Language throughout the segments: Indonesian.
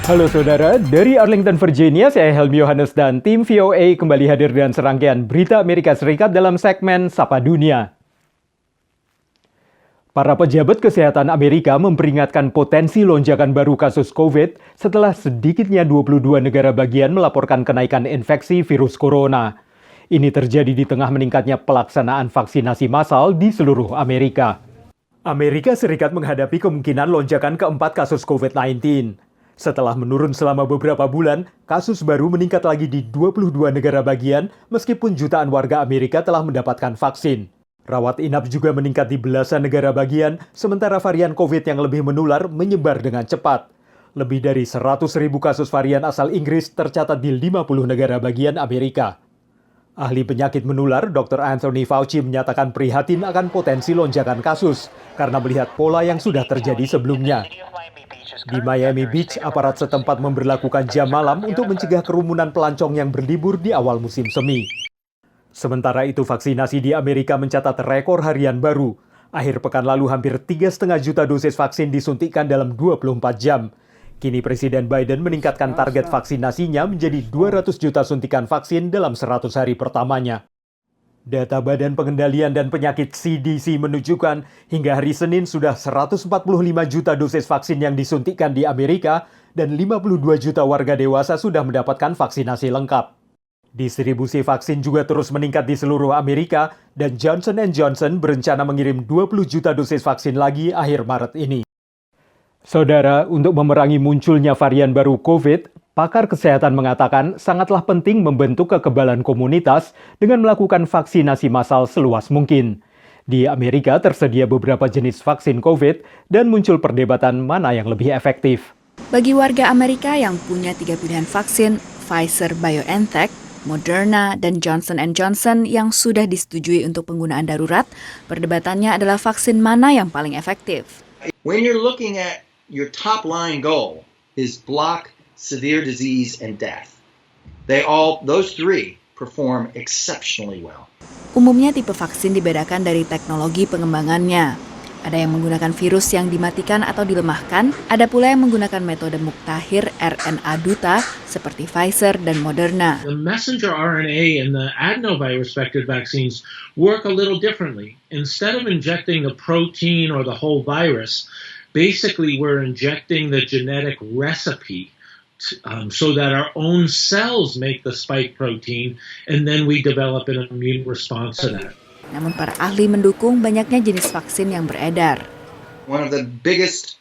Halo saudara, dari Arlington, Virginia, saya Helmi Yohanes dan tim VOA kembali hadir dengan serangkaian berita Amerika Serikat dalam segmen Sapa Dunia. Para pejabat kesehatan Amerika memperingatkan potensi lonjakan baru kasus COVID setelah sedikitnya 22 negara bagian melaporkan kenaikan infeksi virus corona. Ini terjadi di tengah meningkatnya pelaksanaan vaksinasi massal di seluruh Amerika. Amerika Serikat menghadapi kemungkinan lonjakan keempat kasus COVID-19. Setelah menurun selama beberapa bulan, kasus baru meningkat lagi di 22 negara bagian meskipun jutaan warga Amerika telah mendapatkan vaksin. Rawat inap juga meningkat di belasan negara bagian, sementara varian COVID yang lebih menular menyebar dengan cepat. Lebih dari 100.000 kasus varian asal Inggris tercatat di 50 negara bagian Amerika. Ahli penyakit menular Dr. Anthony Fauci menyatakan prihatin akan potensi lonjakan kasus karena melihat pola yang sudah terjadi sebelumnya. Di Miami Beach, aparat setempat memberlakukan jam malam untuk mencegah kerumunan pelancong yang berlibur di awal musim semi. Sementara itu, vaksinasi di Amerika mencatat rekor harian baru. Akhir pekan lalu hampir 3,5 juta dosis vaksin disuntikkan dalam 24 jam. Kini Presiden Biden meningkatkan target vaksinasinya menjadi 200 juta suntikan vaksin dalam 100 hari pertamanya. Data Badan Pengendalian dan Penyakit CDC menunjukkan hingga hari Senin sudah 145 juta dosis vaksin yang disuntikkan di Amerika dan 52 juta warga dewasa sudah mendapatkan vaksinasi lengkap. Distribusi vaksin juga terus meningkat di seluruh Amerika dan Johnson & Johnson berencana mengirim 20 juta dosis vaksin lagi akhir Maret ini. Saudara, untuk memerangi munculnya varian baru COVID, pakar kesehatan mengatakan sangatlah penting membentuk kekebalan komunitas dengan melakukan vaksinasi massal seluas mungkin. Di Amerika tersedia beberapa jenis vaksin COVID dan muncul perdebatan mana yang lebih efektif. Bagi warga Amerika yang punya 3 pilihan vaksin, Pfizer-BioNTech, Moderna, dan Johnson & Johnson yang sudah disetujui untuk penggunaan darurat, perdebatannya adalah vaksin mana yang paling efektif. When you're looking at your top line goal is block severe disease and death. Those three perform exceptionally well. Umumnya tipe vaksin dibedakan dari teknologi pengembangannya. Ada yang menggunakan virus yang dimatikan atau dilemahkan, ada pula yang menggunakan metode muktahir RNA duta seperti Pfizer dan Moderna. The messenger RNA and the adenovirus vector vaccines work a little differently. Instead of injecting the protein or the whole virus, basically we're injecting the genetic recipe so that our own cells make the spike protein and then we develop an immune response to that. Namun para ahli mendukung banyaknya jenis vaksin yang beredar. One of the biggest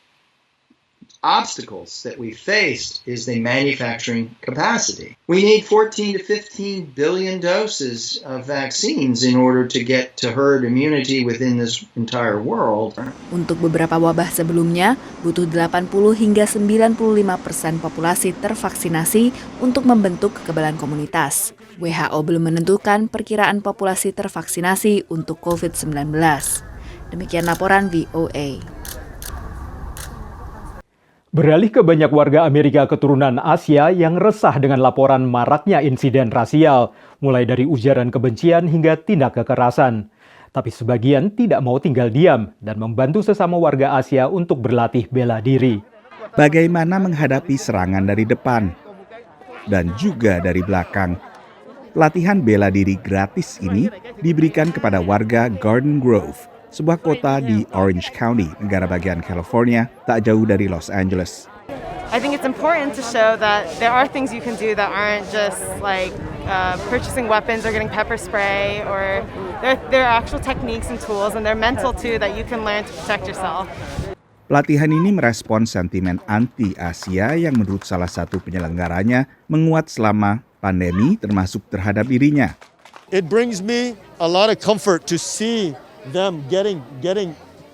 obstacles that we faced is the manufacturing capacity. We need 14 to 15 billion doses of vaccines in order to get to herd immunity within this entire world. Untuk beberapa wabah sebelumnya, butuh 80 hingga 95% populasi tervaksinasi untuk membentuk kekebalan komunitas. WHO belum menentukan perkiraan populasi tervaksinasi untuk COVID-19. Demikian laporan VOA. Beralih ke banyak warga Amerika keturunan Asia yang resah dengan laporan maraknya insiden rasial, mulai dari ujaran kebencian hingga tindak kekerasan. Tapi sebagian tidak mau tinggal diam dan membantu sesama warga Asia untuk berlatih bela diri. Bagaimana menghadapi serangan dari depan dan juga dari belakang. Pelatihan bela diri gratis ini diberikan kepada warga Garden Grove, sebuah kota di Orange County, negara bagian California, tak jauh dari Los Angeles. I think it's important to show that there are things you can do that aren't just like purchasing weapons or getting pepper spray, or there are actual techniques and tools, and they're mental too that you can learn to protect yourself. Pelatihan ini merespon sentimen anti-Asia yang menurut salah satu penyelenggaranya menguat selama pandemi termasuk terhadap dirinya. It brings me a lot of comfort to see them getting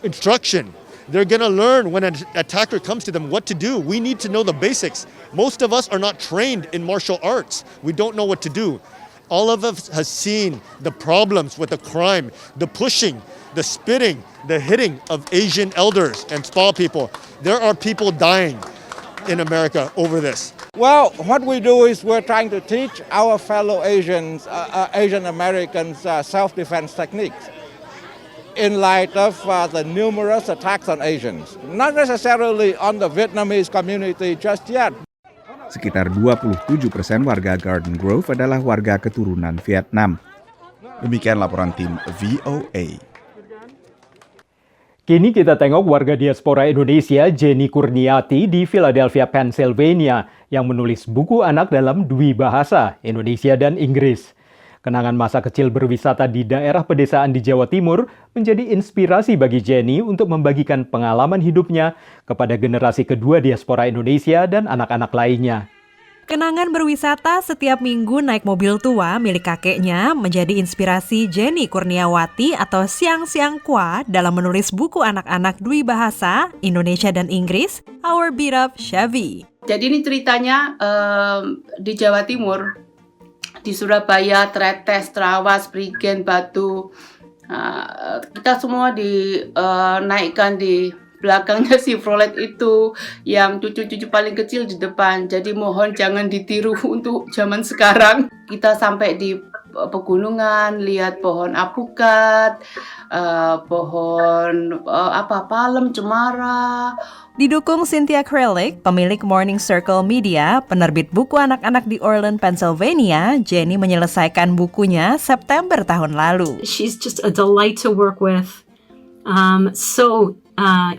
instruction. They're going to learn when an attacker comes to them what to do. We need to know the basics. Most of us are not trained in martial arts. We don't know what to do. All of us has seen the problems with the crime, the pushing, the spitting, the hitting of Asian elders and Spa people. There are people dying in America over this. Well, what we do is we're trying to teach our fellow Asian Americans self-defense techniques in light of the numerous attacks on Asians. Not necessarily on the Vietnamese community just yet. Sekitar 27% warga Garden Grove adalah warga keturunan Vietnam. Demikian laporan tim VOA. Kini kita tengok warga diaspora Indonesia Jenny Kurniati di Philadelphia, Pennsylvania yang menulis buku anak dalam dua bahasa, Indonesia dan Inggris. Kenangan masa kecil berwisata di daerah pedesaan di Jawa Timur menjadi inspirasi bagi Jenny untuk membagikan pengalaman hidupnya kepada generasi kedua diaspora Indonesia dan anak-anak lainnya. Kenangan berwisata setiap minggu naik mobil tua milik kakeknya menjadi inspirasi Jenny Kurniawati atau Siang Kwa dalam menulis buku anak-anak dua bahasa, Indonesia dan Inggris, Our Beat Up Chevy. Jadi ini ceritanya di Jawa Timur, di Surabaya, Tretes, Trawas, Prigen, Batu. Kita semua dinaikkan di belakangnya Chevrolet itu yang cucu-cucu paling kecil di depan. Jadi mohon jangan ditiru untuk zaman sekarang. Kita sampai di pegunungan, lihat pohon apukat, pohon palem, cemara. Didukung Cynthia Kralik, pemilik Morning Circle Media, penerbit buku anak-anak di Orland, Pennsylvania, Jenny menyelesaikan bukunya September tahun lalu. She's just a delight to work with.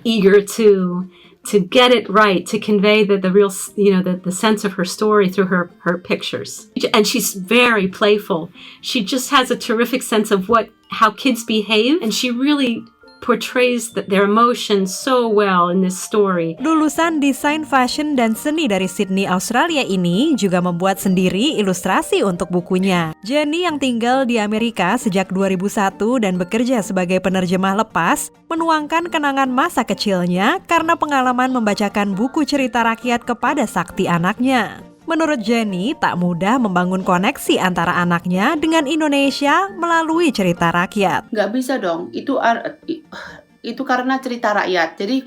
Eager to get it right, to convey the real, the sense of her story through her pictures. And she's very playful. She just has a terrific sense of how kids behave, and she really portrays their emotions so well in this story. Lulusan desain fashion dan seni dari Sydney, Australia ini juga membuat sendiri ilustrasi untuk bukunya. Jenny yang tinggal di Amerika sejak 2001 dan bekerja sebagai penerjemah lepas, menuangkan kenangan masa kecilnya karena pengalaman membacakan buku cerita rakyat kepada sakti anaknya. Menurut Jenny, tak mudah membangun koneksi antara anaknya dengan Indonesia melalui cerita rakyat. Nggak bisa dong, itu karena cerita rakyat, jadi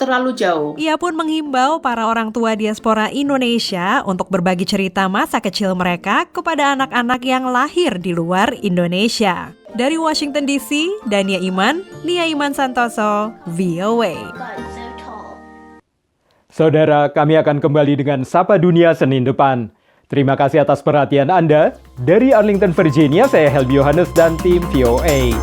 terlalu jauh. Ia pun menghimbau para orang tua diaspora Indonesia untuk berbagi cerita masa kecil mereka kepada anak-anak yang lahir di luar Indonesia. Dari Washington DC, Dania Iman, Nia Iman Santoso, VOA. Saudara, kami akan kembali dengan Sapa Dunia Senin depan. Terima kasih atas perhatian Anda. Dari Arlington, Virginia, saya Helby Yohanes dan tim VOA.